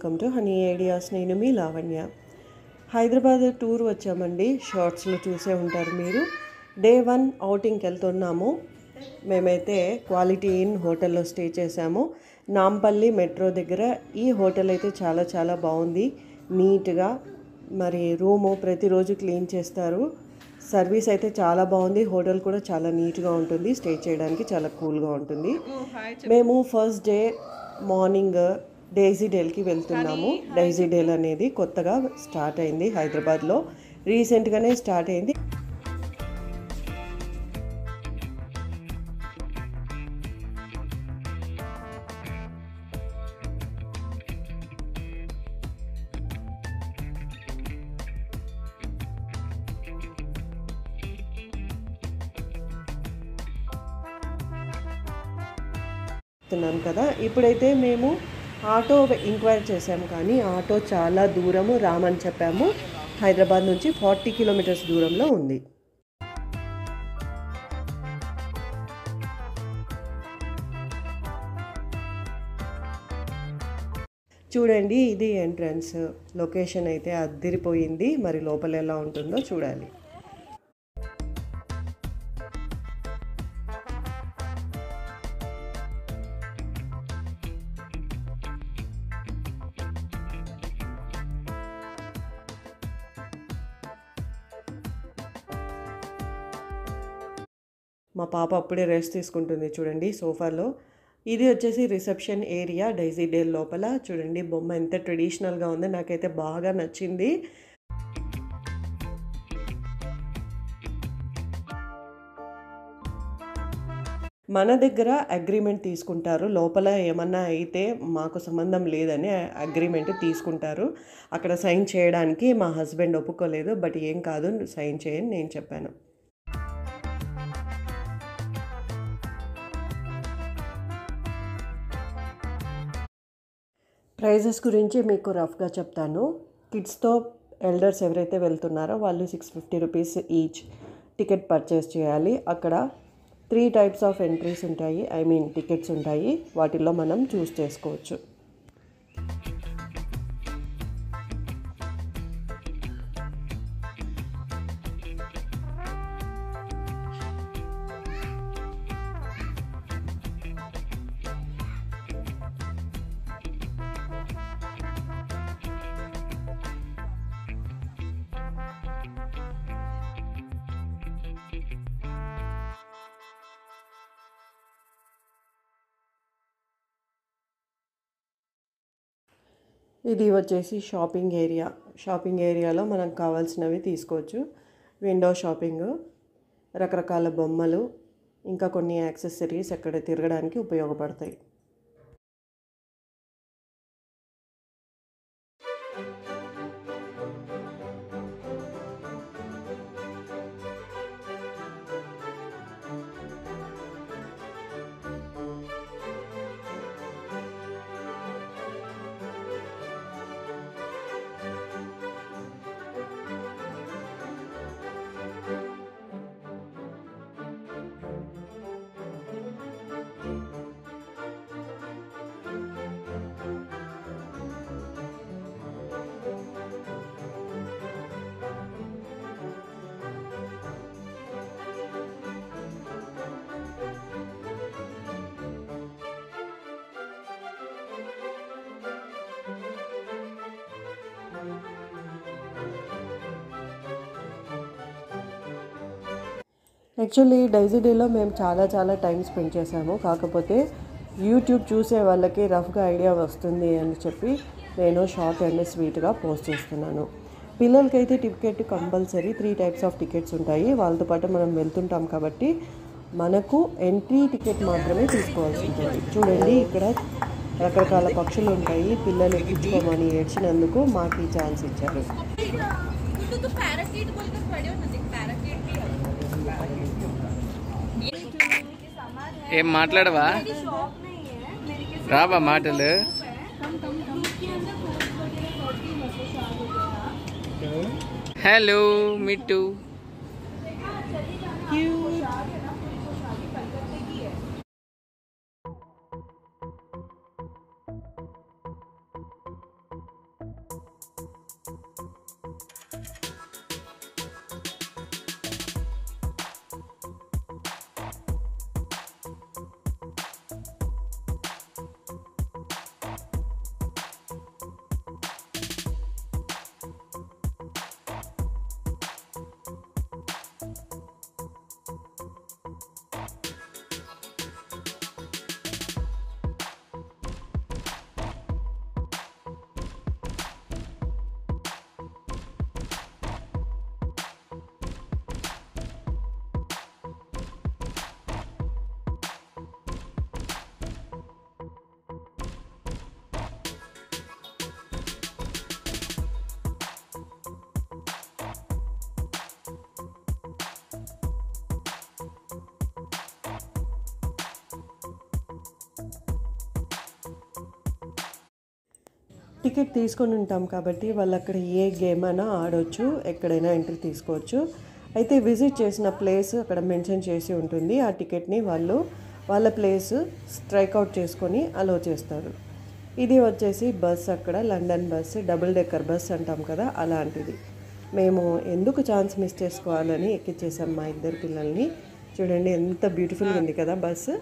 Welcome to honey ideas. నేను మీ Lavanya. Hyderabad tour వచ్చామండి. షార్ట్స్లో చూసే ఉంటారు మీరు. డే 1 అవుటింగ్కి వెళ్తున్నాము. మేమైతే క్వాలిటీ ఇన్ హోటల్లో స్టే చేసాము. నాంపల్లి మెట్రో దగ్గర. ఈ హోటల్ అయితే చాలా చాలా బాగుంది. నీట్గా మరి రూము ప్రతిరోజు క్లీన్ చేస్తారు. సర్వీస్ అయితే చాలా బాగుంది. హోటల్ కూడా చాలా నీట్గా ఉంటుంది. స్టే చేయడానికి చాలా కూల్గా ఉంటుంది. మేము ఫస్ట్ డే మార్నింగ్ డైజీ డేల్కి వెళ్తున్నాము. డైజీ డేల్ అనేది కొత్తగా స్టార్ట్ అయింది హైదరాబాద్లో. రీసెంట్గానే స్టార్ట్ అయింది. కదా ఇప్పుడైతే మేము ఆటో ఎంక్వైరీ చేసాము, కానీ ఆటో చాలా దూరము రామని చెప్పాము. హైదరాబాద్ నుంచి 40 కిలోమీటర్స్ దూరంలో ఉంది. చూడండి, ఇది ఎంట్రన్స్. లొకేషన్ అయితే అద్దిరిపోయింది. మరి లోపల ఎలా ఉంటుందో చూడాలి. మా పాప అప్పుడే రెస్ట్ తీసుకుంటుంది చూడండి సోఫాలో. ఇది వచ్చేసి రిసెప్షన్ ఏరియా డైజీ డేల్ లోపల. చూడండి బొమ్మ ఎంత ట్రెడిషనల్గా ఉంది. నాకైతే బాగా నచ్చింది. మన దగ్గర అగ్రిమెంట్ తీసుకుంటారు. లోపల ఏమన్నా అయితే మాకు సంబంధం లేదని అగ్రిమెంట్ తీసుకుంటారు. అక్కడ సైన్ చేయడానికి మా హస్బెండ్ ఒప్పుకోలేదు. బట్ ఏం కాదు, సైన్ చేయని నేను చెప్పాను. ప్రైజెస్ గురించి మీకు రఫ్గా చెప్తాను. కిడ్స్తో ఎల్డర్స్ ఎవరైతే వెళ్తున్నారో వాళ్ళు 650 రూపీస్ ఈచ్ టికెట్ పర్చేస్ చేయాలి. అక్కడ 3 టైప్స్ ఆఫ్ ఎంట్రీస్ ఉంటాయి, టికెట్స్ ఉంటాయి. వాటిల్లో మనం చూస్ చేసుకోవచ్చు. ఇది వచ్చేసి షాపింగ్ ఏరియా. షాపింగ్ ఏరియాలో మనకు కావాల్సినవి తీసుకోవచ్చు. విండో షాపింగ్, రకరకాల బొమ్మలు, ఇంకా కొన్ని యాక్సెసరీస్ అక్కడ తిరగడానికి ఉపయోగపడతాయి. యాక్చువల్లీ డైజీ డేలో మేము చాలా టైం స్పెండ్ చేసాము. కాకపోతే యూట్యూబ్ చూసే వాళ్ళకి రఫ్గా ఐడియా వస్తుంది అని చెప్పి నేను షార్ట్ అండ్ స్వీట్గా పోస్ట్ చేస్తున్నాను. పిల్లలకైతే ticket compulsory 3 types of tickets ఉంటాయి. వాళ్ళతో పాటు మనం వెళ్తుంటాం కాబట్టి మనకు ఎంట్రీ టికెట్ మాత్రమే తీసుకోవాల్సి ఉంటుంది. చూడండి, ఇక్కడ రకరకాల పక్షులు ఉంటాయి. పిల్లలు ఎక్కించుకోమని ఏడ్చినందుకు మాకు ఈ ఛాన్స్ ఇచ్చారు. ఏం మాట్లాడవా? రావా మాటలు? హలో మిట్టు. టికెట్ తీసుకొని ఉంటాం కాబట్టి వాళ్ళు అక్కడ ఏ గేమ్ అయినా ఆడవచ్చు, ఎక్కడైనా ఎంట్రీ తీసుకోవచ్చు. అయితే విజిట్ చేసిన ప్లేస్ అక్కడ మెన్షన్ చేసి ఉంటుంది. ఆ టికెట్ని వాళ్ళు వాళ్ళ ప్లేస్ స్ట్రైక్అవుట్ చేసుకొని అలో చేస్తారు. ఇది వచ్చేసి బస్, అక్కడ London bus, double decker bus అంటాం కదా, అలాంటిది. మేము ఎందుకు ఛాన్స్ మిస్ చేసుకోవాలని ఎక్కించేసాం మా ఇద్దరు పిల్లల్ని. చూడండి ఎంత బ్యూటిఫుల్గా ఉంది కదా బస్సు.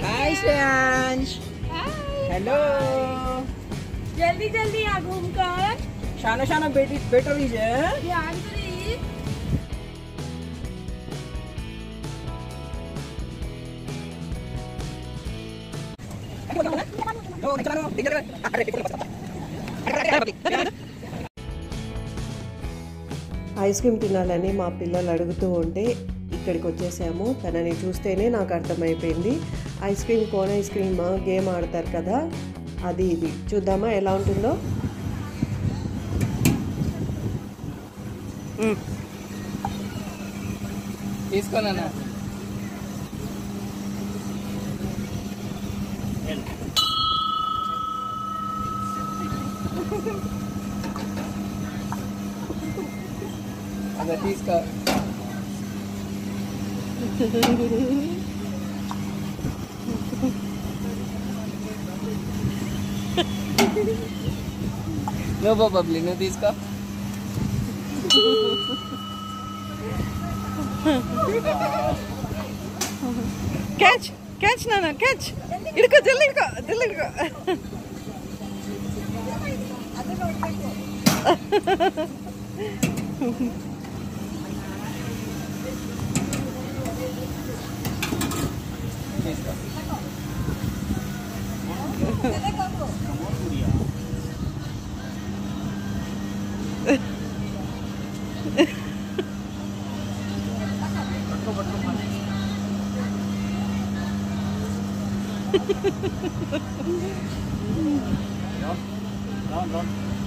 हाय श्रेयांश। हेलो। जल्दी जल्दी आ घूम कर। शाना शाना बेटी बेटो लीजिए। ध्यान से रही। ఐస్ క్రీమ్ తినాలని మా పిల్లలు అడుగుతూ ఉంటే ఇక్కడికి వచ్చేసాము. తనని చూస్తేనే నాకు అర్థమైపోయింది. Ice cream, cone ice cream game ఆడతారు కదా, అది ఇది. చూద్దామా ఎలా ఉంటుందో. తీసుకోనా? అదే తీసుకో. నువ్వు బబ్లీ, నువ్వు తీసుకో. कैच कैच नाना कैच। इड़को जल्दी इड़को जल्दी इड़को।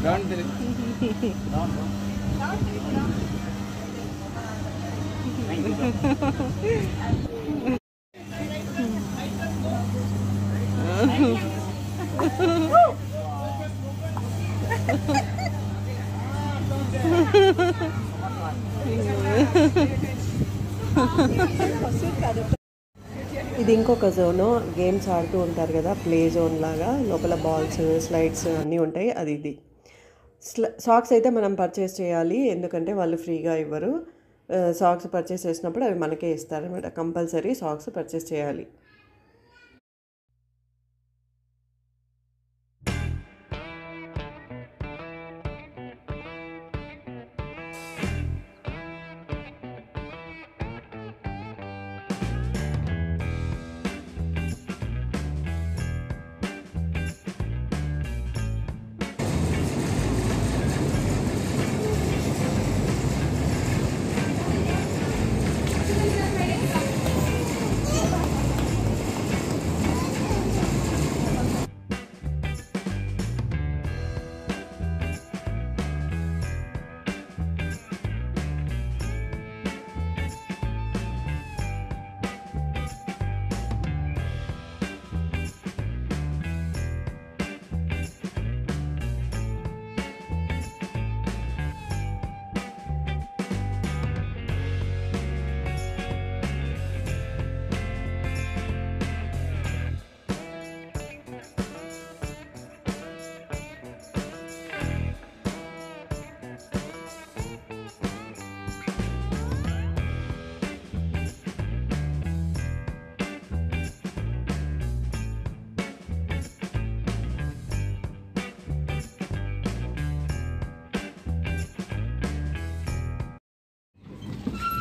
రౌండ్ తిరిగి. ఇది ఇంకొక జోను. గేమ్స్ ఆడుతూ ఉంటారు కదా, ప్లే జోన్ లాగా. లోపల బాల్స్, స్లైడ్స్ అన్నీ ఉంటాయి. అది ఇది. సాక్స్ అయితే మనం పర్చేస్ చేయాలి, ఎందుకంటే వాళ్ళు ఫ్రీగా ఇవ్వరు. సాక్స్ పర్చేస్ చేసినప్పుడు అవి మనకే ఇస్తారనమాట. కంపల్సరీ సాక్స్ పర్చేస్ చేయాలి.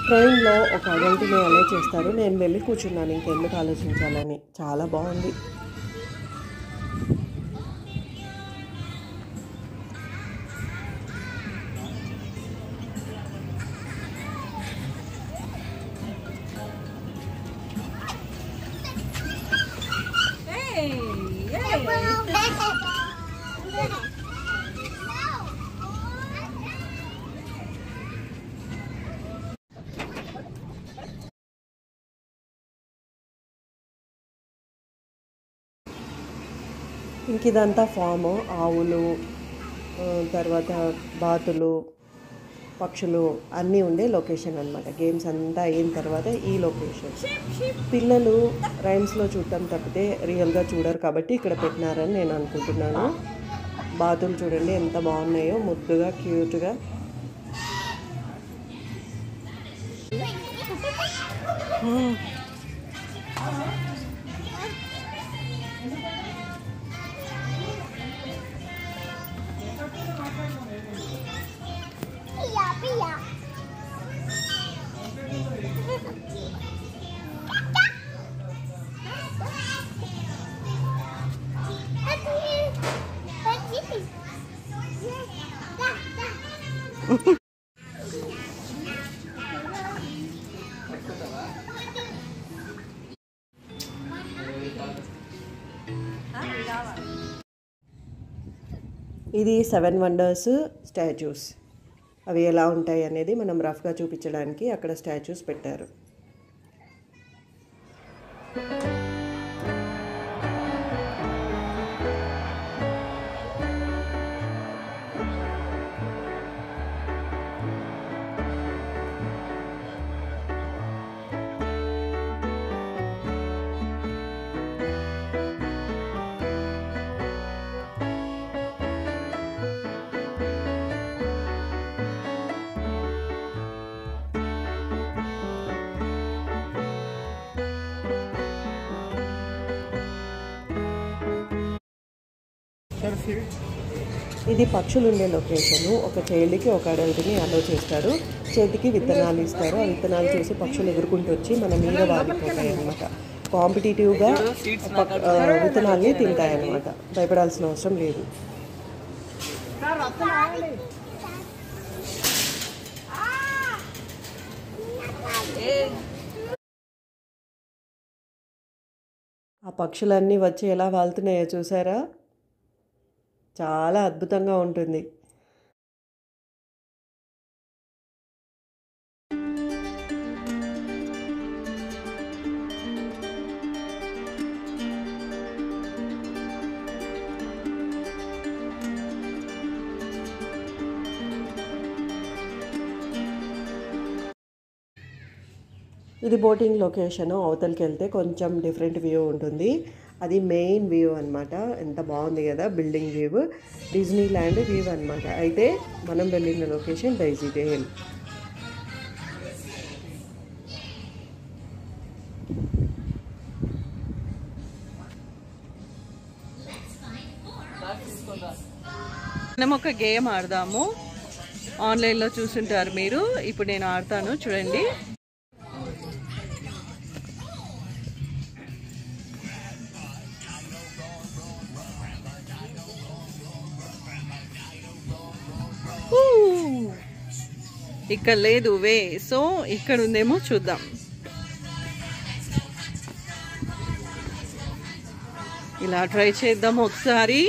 ట్రైన్లో ఒక అడల్ట్ని అలే చేస్తారు. నేను వెళ్ళి కూర్చున్నాను, ఇంకెందుకు ఆలోచించాలని. చాలా బాగుంది. ఇంక ఇదంతా ఫామ్, ఆవులు, తర్వాత బాతులు, పక్షులు అన్నీ ఉండే లొకేషన్ అనమాట. గేమ్స్ అంతా అయిన తర్వాత ఈ లొకేషన్ పిల్లలు రైమ్స్లో చూడటం తప్పితే రియల్గా చూడరు కాబట్టి ఇక్కడ పెట్టినారని నేను అనుకుంటున్నాను. బాతులు చూడండి ఎంత బాగున్నాయో, ముద్దుగా క్యూట్గా. ఇది 7 వండర్స్ స్టాచ్యూస్. అవి ఎలా ఉంటాయి అనేది మనం రఫ్గా చూపించడానికి అక్కడ స్టాచ్యూస్ పెట్టారు. ఇది పక్షులు ఉండే లొకేషను. ఒక చైల్డ్కి ఒక అడల్ట్ని అలో చేస్తారు. చేతికి విత్తనాలు ఇస్తారు. ఆ విత్తనాలు చూసి పక్షులు ఎగురుకుంటూ వచ్చి మన మీద వాలిపోతాయి అన్నమాట. కాంపిటేటివ్గా విత్తనాల్ని తింటాయన్నమాట. భయపడాల్సిన అవసరం లేదు. ఆ పక్షులన్నీ వచ్చి ఎలా వాళ్తున్నాయో చూసారా? చాలా అద్భుతంగా ఉంటుంది. ఇది బోటింగ్ లొకేషను. అవతలకి వెళ్తే కొంచెం డిఫరెంట్ వ్యూ ఉంటుంది. అది మెయిన్ వ్యూ అనమాట. ఎంత బాగుంది కదా building view. Disney land view అనమాట. అయితే మనం వెళ్ళిన లొకేషన్ డైజీ డేల్. మనం ఒక గేమ్ ఆడదాము. ఆన్లైన్లో చూసుంటారు మీరు. ఇప్పుడు నేను ఆడతాను చూడండి. ఇక్కడ లేదు వే, సో ఇక్కడ ఉందేమో చూద్దాం. ఇలా ట్రై చేద్దాం ఒకసారి.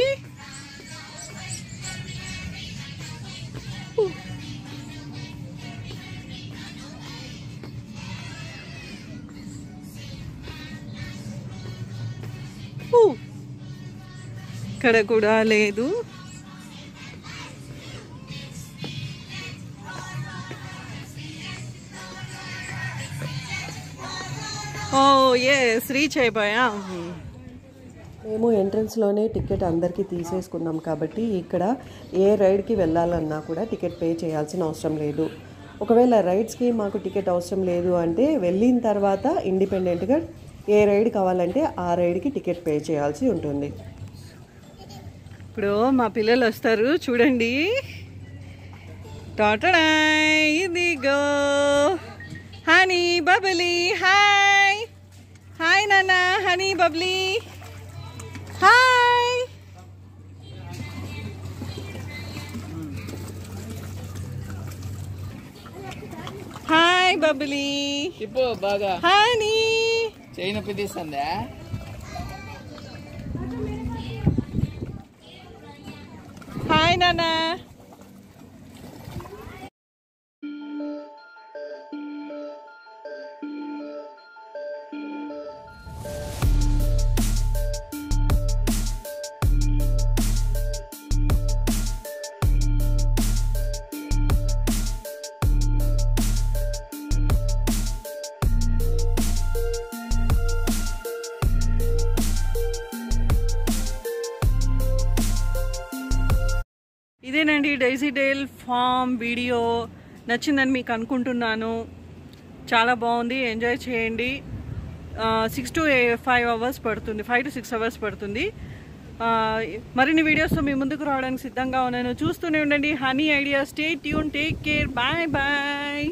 ఇక్కడ కూడా లేదు. ఓ ఎస్, రీచ్ అయిపోయాం. మేము ఎంట్రన్స్లోనే టికెట్ అందరికీ తీసేసుకున్నాం కాబట్టి ఇక్కడ ఏ రైడ్కి వెళ్ళాలన్నా కూడా టికెట్ పే చేయాల్సిన అవసరం లేదు. ఒకవేళ రైడ్స్కి మాకు టికెట్ అవసరం లేదు అంటే వెళ్ళిన తర్వాత ఇండిపెండెంట్గా ఏ రైడ్ కావాలంటే ఆ రైడ్కి టికెట్ పే చేయాల్సి ఉంటుంది. ఇప్పుడు మా పిల్లలు వస్తారు చూడండి. టాటడాయ్, ఇదిగో హనీ బబ్లీ. హాయ్ హాయ్ నాన్న. Honey Bubbly hi. Hi Bubbly. తిప్పు బాగా. హనీ చేయి నొప్పి తీస్తుందా? హాయ్ నాన్న. ఇదేనండి డైజీడేల్ ఫామ్ వీడియో. నచ్చిందని మీకు అనుకుంటున్నాను. చాలా బాగుంది, ఎంజాయ్ చేయండి. 6 to 5 hours పడుతుంది, 5 to 6 hours పడుతుంది. మరిన్ని వీడియోస్తో మీ ముందుకు రావడానికి సిద్ధంగా ఉన్నాను. చూస్తూనే ఉండండి Honey Idea. Stay tune, take care, bye bye.